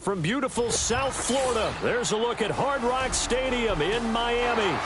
From beautiful South Florida, there's a look at Hard Rock Stadium in Miami.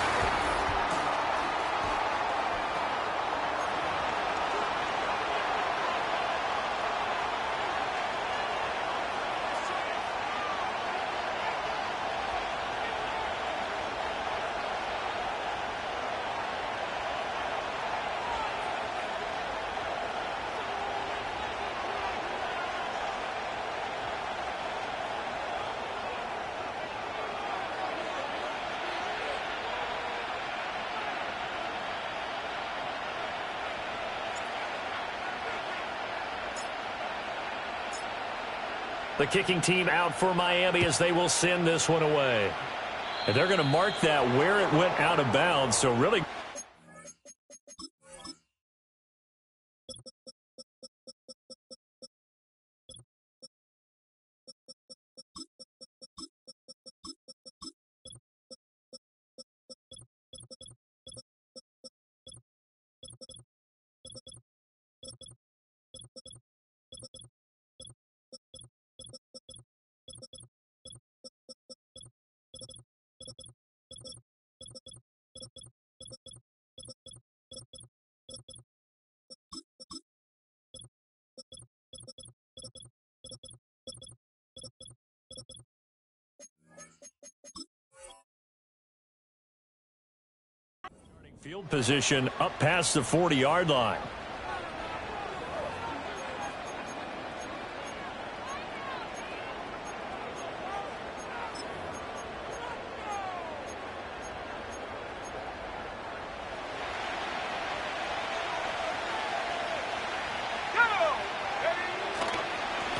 The kicking team out for Miami as they will send this one away. And they're going to mark that where it went out of bounds, so really... Field position up past the 40-yard line.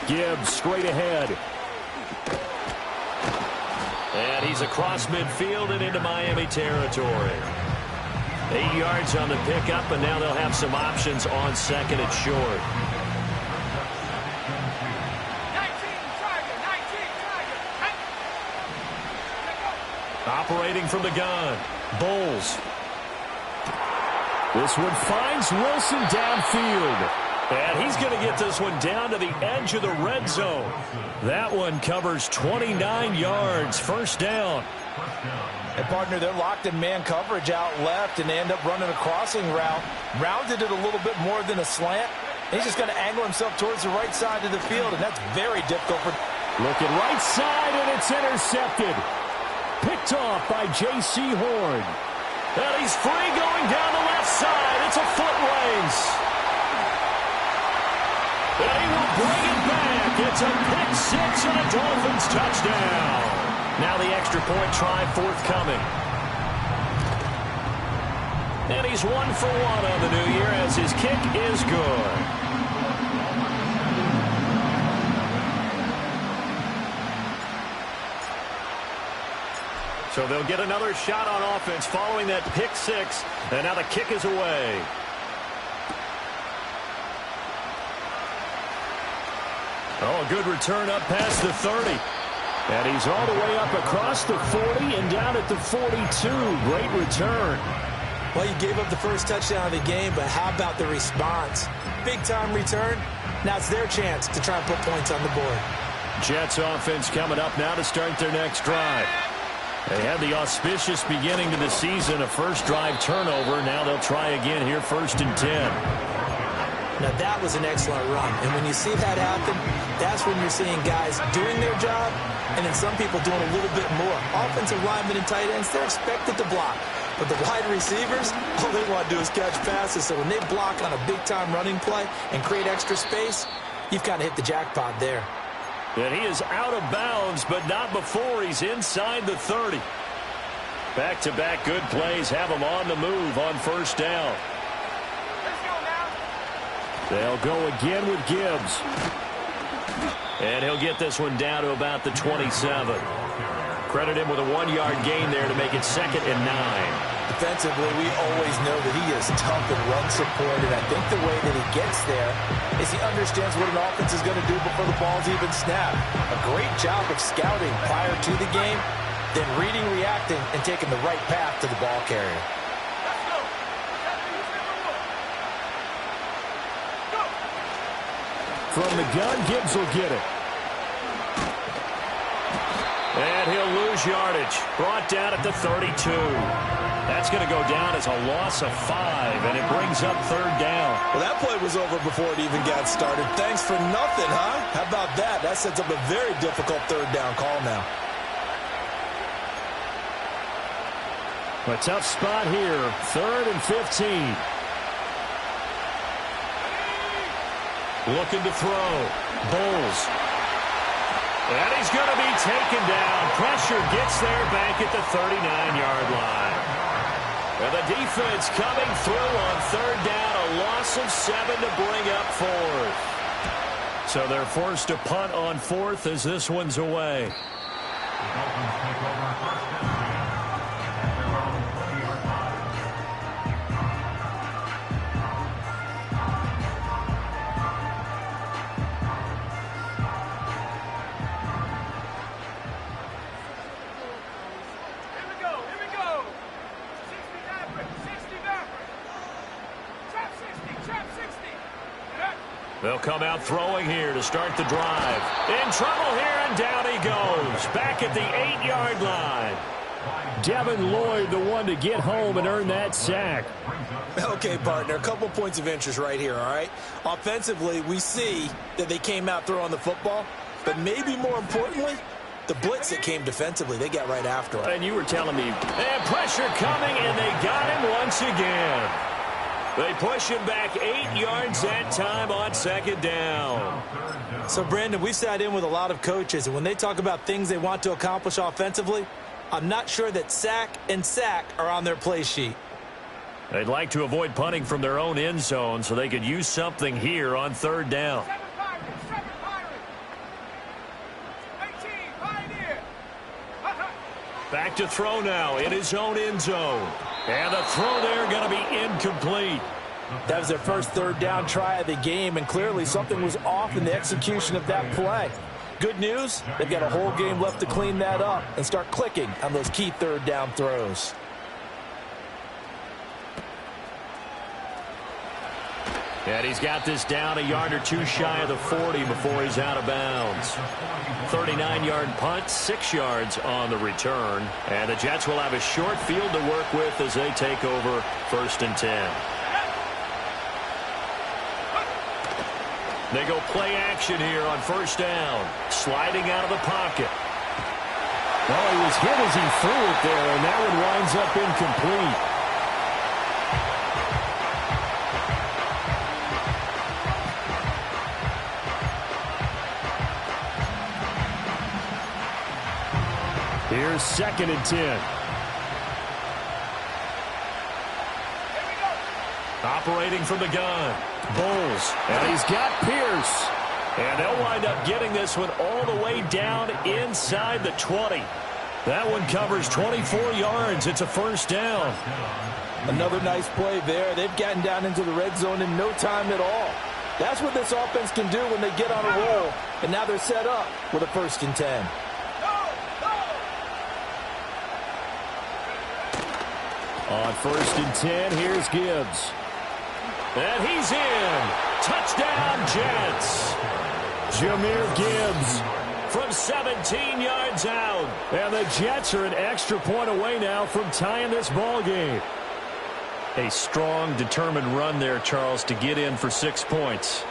Gibbs straight ahead. And he's across midfield and into Miami territory. 8 yards on the pickup, and now they'll have some options on second and short. 19, operating from the gun, Bowles. This one finds Wilson downfield. And he's going to get this one down to the edge of the red zone. That one covers 29 yards, first down. And, partner, they're locked in man coverage out left, and they end up running a crossing route. Rounded it a little bit more than a slant. He's just going to angle himself towards the right side of the field, and that's very difficult for... Looking right side, and it's intercepted. Picked off by J.C. Horn. And he's free going down the left side. It's a foot race. And he will bring it back. It's a pick six and a Dolphins touchdown. Now the extra point try forthcoming. And he's 1 for 1 on the new year as his kick is good. So they'll get another shot on offense following that pick six. And now the kick is away. Oh, a good return up past the 30. And he's all the way up across the 40 and down at the 42. Great return. Well, you gave up the first touchdown of the game, but how about the response? Big-time return. Now it's their chance to try and put points on the board. Jets offense coming up now to start their next drive. They had the auspicious beginning to the season, a first drive turnover. Now they'll try again here, 1st and 10. Now, that was an excellent run. And when you see that happen, that's when you're seeing guys doing their job and then some people doing a little bit more. Offensive linemen and tight ends, they're expected to block. But the wide receivers, all they want to do is catch passes. So when they block on a big-time running play and create extra space, you've kind of hit the jackpot there. And he is out of bounds, but not before he's inside the 30. Back-to-back good plays have him on the move on first down. They'll go again with Gibbs. And he'll get this one down to about the 27. Credit him with a 1-yard gain there to make it 2nd and 9. Defensively, we always know that he is tough and run support, and I think the way that he gets there is he understands what an offense is going to do before the ball's even snapped. A great job of scouting prior to the game, then reading, reacting, and taking the right path to the ball carrier. From the gun, Gibbs will get it. And he'll lose yardage. Brought down at the 32. That's going to go down as a loss of 5, and it brings up third down. Well, that play was over before it even got started. Thanks for nothing, huh? How about that? That sets up a very difficult third down call now. A tough spot here. 3rd and 15. Looking to throw. Bowles. And he's going to be taken down. Pressure gets there back at the 39-yard line. And the defense coming through on third down. A loss of 7 to bring up 4th. So they're forced to punt on 4th as this one's away. They'll come out throwing here to start the drive. In trouble here, and down he goes. Back at the 8-yard line. Devin Lloyd, the one to get home and earn that sack. Okay, partner, a couple points of interest right here, all right? Offensively, we see that they came out throwing the football, but maybe more importantly, the blitz that came defensively, they got right after it. And you were telling me, and pressure coming, and they got him once again. They push him back 8 yards that time on second down. So, Brandon, we've sat in with a lot of coaches, and when they talk about things they want to accomplish offensively, I'm not sure that sack and sack are on their play sheet. They'd like to avoid punting from their own end zone so they could use something here on third down. Back to throw now in his own end zone. And the throw there going to be incomplete. That was their first third down try of the game, and clearly something was off in the execution of that play. Good news, they've got a whole game left to clean that up and start clicking on those key third down throws. And he's got this down a yard or two shy of the 40 before he's out of bounds. 39-yard punt, 6 yards on the return. And the Jets will have a short field to work with as they take over 1st and 10. They go play action here on first down. Sliding out of the pocket. Well, he was hit as he threw it there, and that one winds up incomplete. Here's 2nd and 10. Operating from the gun. Bowles. And he's got Pierce. And they'll wind up getting this one all the way down inside the 20. That one covers 24 yards. It's a first down. Another nice play there. They've gotten down into the red zone in no time at all. That's what this offense can do when they get on a roll. And now they're set up with a 1st and 10. On 1st and 10, here's Gibbs. And he's in. Touchdown, Jets. Jahmyr Gibbs from 17 yards out. And the Jets are an extra point away now from tying this ball game. A strong, determined run there, Charles, to get in for 6 points.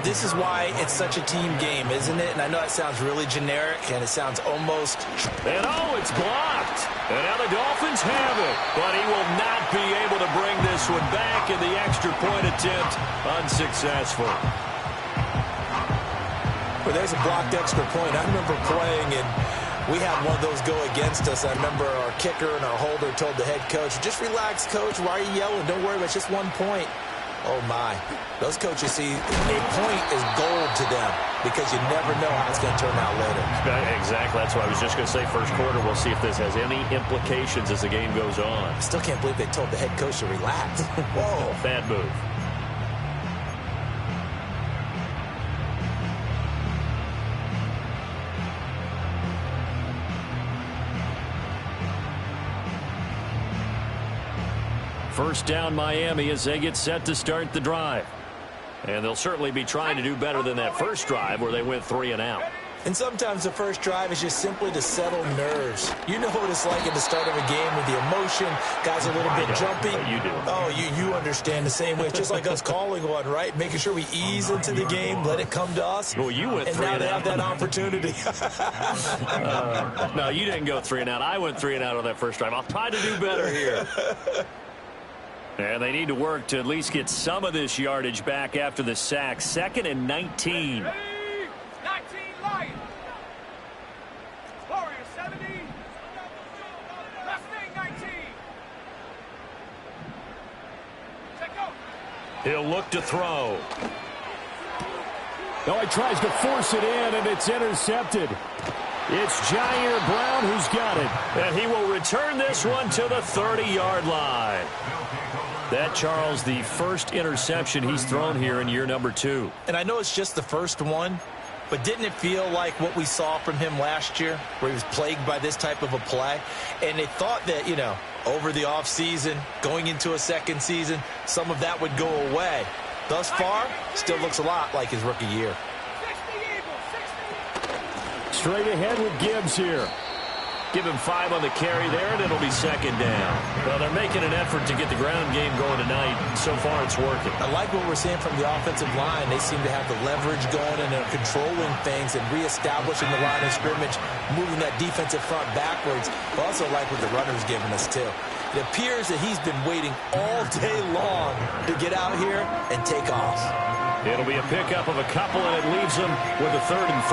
This is why it's such a team game, isn't it? And I know it sounds really generic, and it sounds almost... And oh, it's blocked. And now the Dolphins have it. But he will not be able to bring this one back, and the extra point attempt unsuccessful. Well, there's a blocked extra point. I remember playing, and we had one of those go against us. I remember our kicker and our holder told the head coach, just relax, coach. Why are you yelling? Don't worry, it's just 1 point. Oh, my. Those coaches see a point is gold to them because you never know how it's going to turn out later. Exactly. That's what I was just going to say. First quarter, we'll see if this has any implications as the game goes on. I still can't believe they told the head coach to relax. Whoa. Bad move. First down, Miami, as they get set to start the drive. And they'll certainly be trying to do better than that first drive where they went 3 and out. And sometimes the first drive is just simply to settle nerves. You know what it's like at the start of a game with the emotion, guys are a little bit jumpy. You do. Oh, you understand the same way. It's just like us calling one, right? Making sure we ease into the game, let it come to us. Well, you went and 3 now and they out. have that opportunity. No, you didn't go 3 and out. I went 3 and out on that first drive. I'll try to do better here. And they need to work to at least get some of this yardage back after the sack. 2nd and 19. Ready? 19 Lions. Warrior 70. Mustang 19. Check go. He'll look to throw. No, he tries to force it in, and it's intercepted. It's Jair Brown who's got it. And he will return this one to the 30-yard line. That, Charles, the first interception he's thrown here in year number 2. And I know it's just the first one, but didn't it feel like what we saw from him last year, where he was plagued by this type of a play? And they thought that, you know, over the offseason, going into a second season, some of that would go away. Thus far, still looks a lot like his rookie year. 60 Eagles, 60. Straight ahead with Gibbs here. Give him 5 on the carry there, and it'll be 2nd down. Well, they're making an effort to get the ground game going tonight. So far, it's working. I like what we're seeing from the offensive line. They seem to have the leverage going, and they're controlling things and reestablishing the line of scrimmage, moving that defensive front backwards. I also like what the runner's giving us, too. It appears that he's been waiting all day long to get out here and take off. It'll be a pickup of a couple, and it leaves them with a 3rd and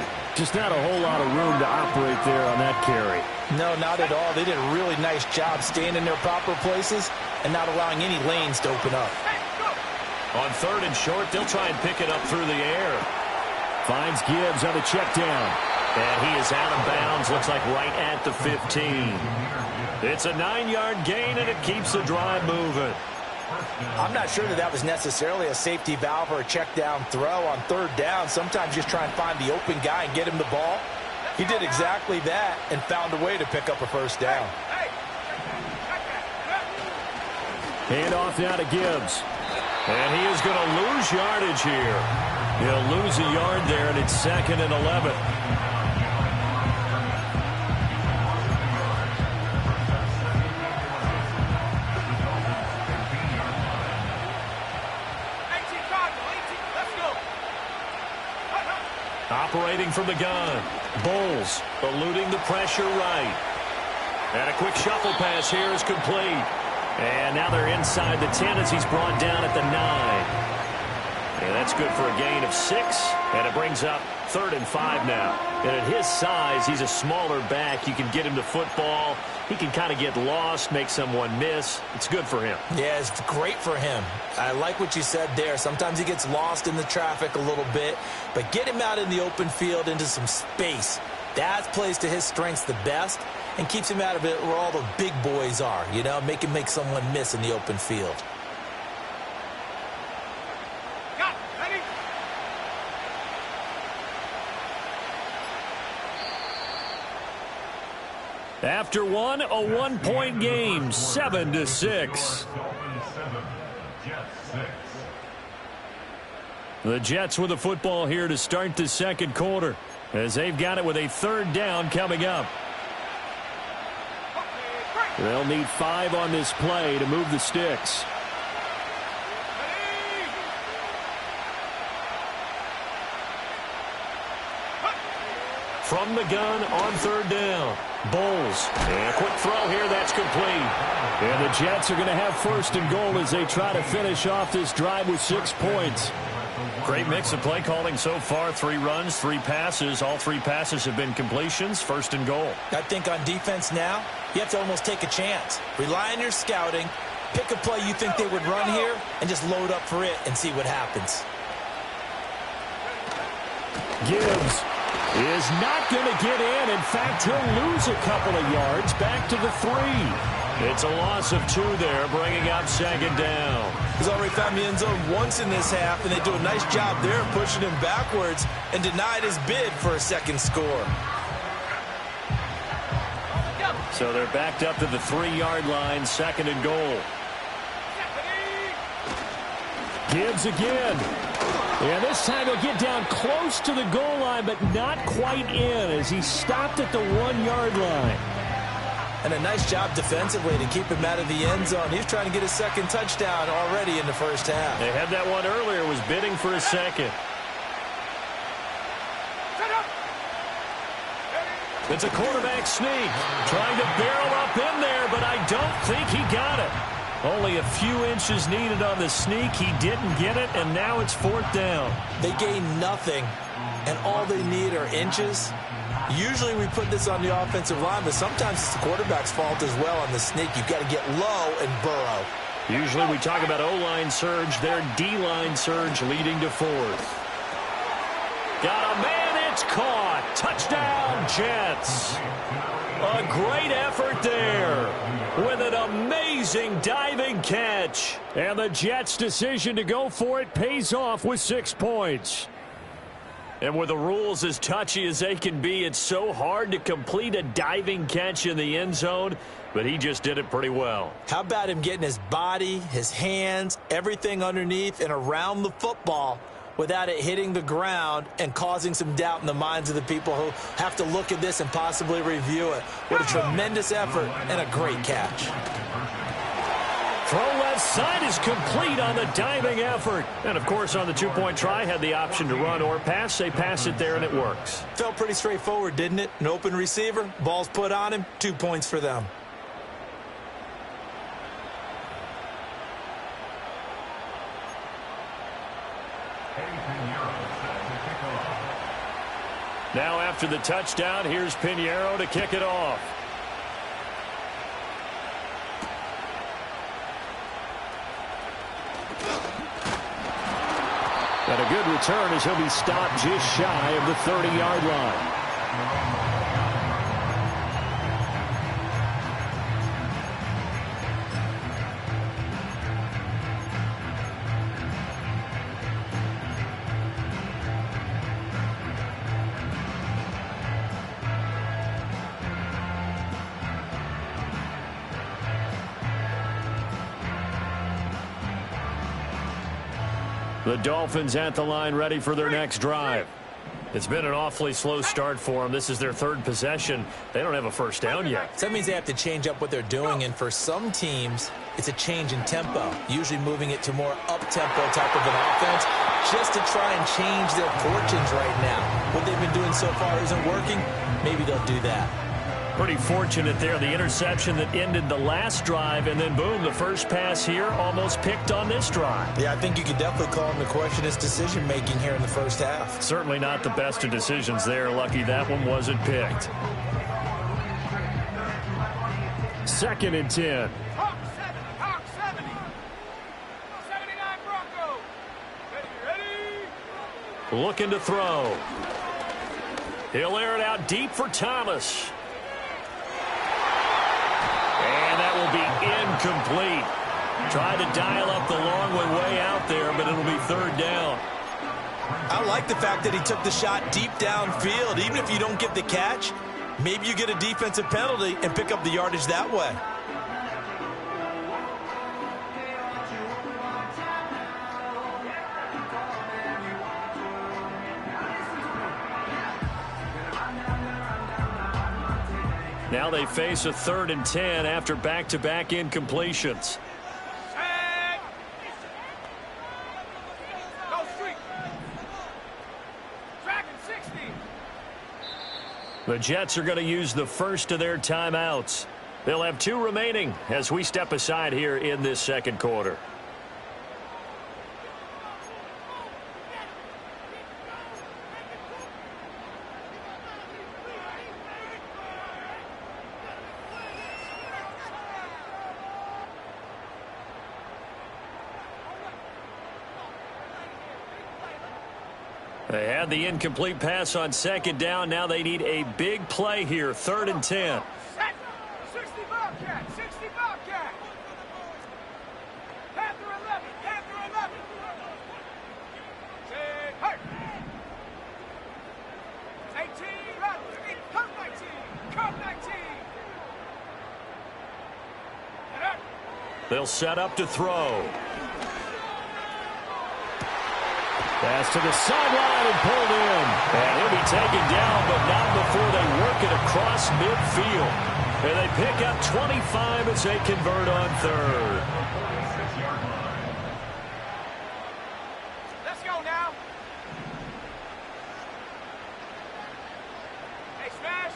3. Just not a whole lot of room to operate there on that carry. No, not at all. They did a really nice job staying in their proper places and not allowing any lanes to open up. Hey, go. On 3rd and short, they'll try and pick it up through the air. Finds Gibbs on a check down. And he is out of bounds, looks like right at the 15. It's a 9-yard gain, and it keeps the drive moving. I'm not sure that that was necessarily a safety valve or a check down throw on 3rd down. Sometimes just try and find the open guy and get him the ball. He did exactly that and found a way to pick up a 1st down. Hey, check that. Hand off now to Gibbs. And he is going to lose yardage here. He'll lose a yard there, and it's 2nd and 11. Operating from the gun. Bulls eluding the pressure right. And a quick shuffle pass here is complete. And now they're inside the 10 as he's brought down at the 9. And that's good for a gain of 6. And it brings up 3rd and 5 now. And at his size, he's a smaller back. You can get him to football. He can kind of get lost, make someone miss. It's good for him. Yeah, it's great for him. I like what you said there. Sometimes he gets lost in the traffic a little bit, but get him out in the open field into some space. That plays to his strengths the best and keeps him out of it where all the big boys are, you know, make him make someone miss in the open field. Got it. Ready? After one, a 1-point game, 7-6. The Jets with the football here to start the 2nd quarter, as they've got it with a 3rd down coming up. They'll need 5 on this play to move the sticks. From the gun on 3rd down. Bulls. And a quick throw here. That's complete. And the Jets are going to have 1st and goal as they try to finish off this drive with 6 points. Great mix of play calling so far. 3 runs, 3 passes. All 3 passes have been completions. 1st and goal. I think on defense now, you have to almost take a chance. Rely on your scouting. Pick a play you think they would run here and just load up for it and see what happens. Gibbs is not going to get in. In fact, he'll lose a couple of yards back to the 3. It's a loss of 2 there, bringing up 2nd down. He's already found the end zone once in this half, and they do a nice job there pushing him backwards and denied his bid for a 2nd score. So they're backed up to the 3-yard line, 2nd and goal. Gibbs again. Yeah, this time he'll get down close to the goal line, but not quite in as he stopped at the 1-yard line. And a nice job defensively to keep him out of the end zone. He's trying to get his second touchdown already in the first half. They had that one earlier, was bidding for a second. It's a quarterback sneak. Trying to barrel up in there, but I don't think he got it. Only a few inches needed on the sneak. He didn't get it, and now it's 4th down. They gain nothing, and all they need are inches. Usually we put this on the offensive line, but sometimes it's the quarterback's fault as well on the sneak. You've got to get low and burrow. Usually we talk about O-line surge. Their D-line surge leading to 4th. Got a man, it's caught. Touchdown, Jets. A great effort there with an amazing diving catch. And the Jets' decision to go for it pays off with 6 points. And with the rules as touchy as they can be, it's so hard to complete a diving catch in the end zone, but he just did it pretty well. How about him getting his body, his hands, everything underneath and around the football without it hitting the ground and causing some doubt in the minds of the people who have to look at this and possibly review it. What a tremendous effort and a great catch. Throw left side is complete on the diving effort. And, of course, on the 2-point try, had the option to run or pass. They pass it there, and it works. Felt pretty straightforward, didn't it? An open receiver, ball's put on him, 2 points for them. Now, after the touchdown, here's Pinheiro to kick it off. And a good return as he'll be stopped just shy of the 30-yard line. The Dolphins at the line ready for their next drive. It's been an awfully slow start for them. This is their 3rd possession. They don't have a first down yet. So that means they have to change up what they're doing, and for some teams, it's a change in tempo, usually moving it to more up-tempo type of an offense just to try and change their fortunes right now. What they've been doing so far isn't working. Maybe they'll do that. Pretty fortunate there. The interception that ended the last drive, and then, boom, the first pass here almost picked on this drive. Yeah, I think you could definitely call him to question his decision-making here in the first half. Certainly not the best of decisions there. Lucky that one wasn't picked. 2nd and 10. Hawk 70. 79 Broncos. Ready. Looking to throw. He'll air it out deep for Thomas. And that will be incomplete. Tried to dial up the long way out there, but it'll be 3rd down. I like the fact that he took the shot deep downfield. Even if you don't get the catch, maybe you get a defensive penalty and pick up the yardage that way. Now they face a 3rd and 10 after back-to-back incompletions. Set. Go street. Track and 60. The Jets are going to use the first of their timeouts. They'll have 2 remaining as we step aside here in this 2nd quarter. They had the incomplete pass on 2nd down. Now they need a big play here, 3rd and 10. Set. 60 Bobcat. 60 Bobcat. Panther 11. Panther 11. Say, hey. 18. Right. Come 19. Come 19. Get up. They'll set up to throw. Pass to the sideline and pulled in. And he'll be taken down, but not before they work it across midfield. And they pick up 25 as they convert on third. Let's go now. Hey, Smash.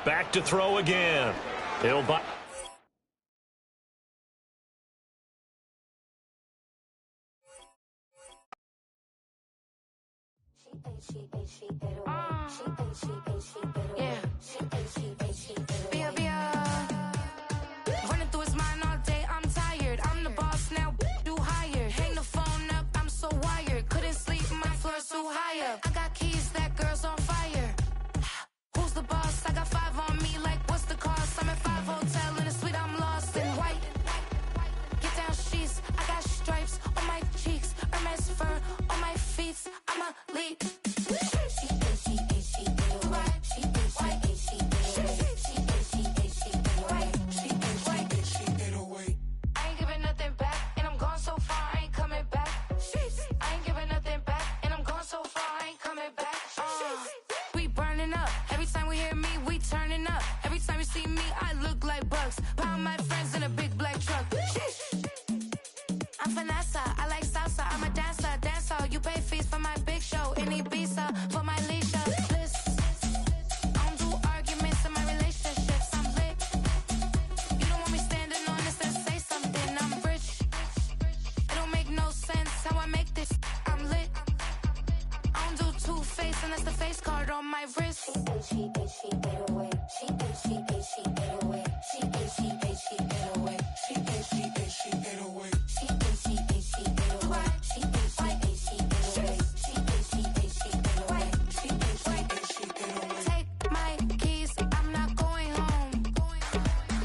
Back to throw again. He'll buy. Running through his mind all day, I'm tired. I'm the boss now, do higher. Hang the phone up, I'm so wired. Couldn't sleep, my floor's too high up. I got keys, that girl's on fire. Who's the boss? I got 5 on me, like what's the cost? I'm at 5 hotel in a suite, I'm lost in white. Get down sheets, I got stripes on my cheeks. Hermes fur on my feet, I'm a lead. I ain't giving nothing back, and I'm gone so far, I ain't coming back. I ain't giving nothing back, and I'm gone so far, I ain't coming back. We burning up, every time we hear me, we turning up. Every time you see me, I look like Bugs. Pound my friends in a big black truck. I'm Vanessa, I like salsa, I'm a dancer, you pay fees for my big show, in Ibiza, for my leisure. I don't do arguments in my relationships, I'm lit. You don't want me standing on this and say something, I'm rich. It don't make no sense how I make this, I'm lit. I don't do two-face unless the face card on my wrist. Take my keys, I'm not going home.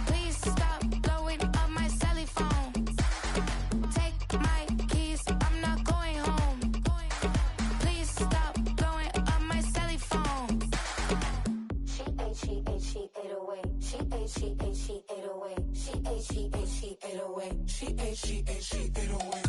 Please stop blowing up my celly phone. Take my keys, I'm not going home. Please stop blowing up my celly phone. She ate away. She ate away. She ate away.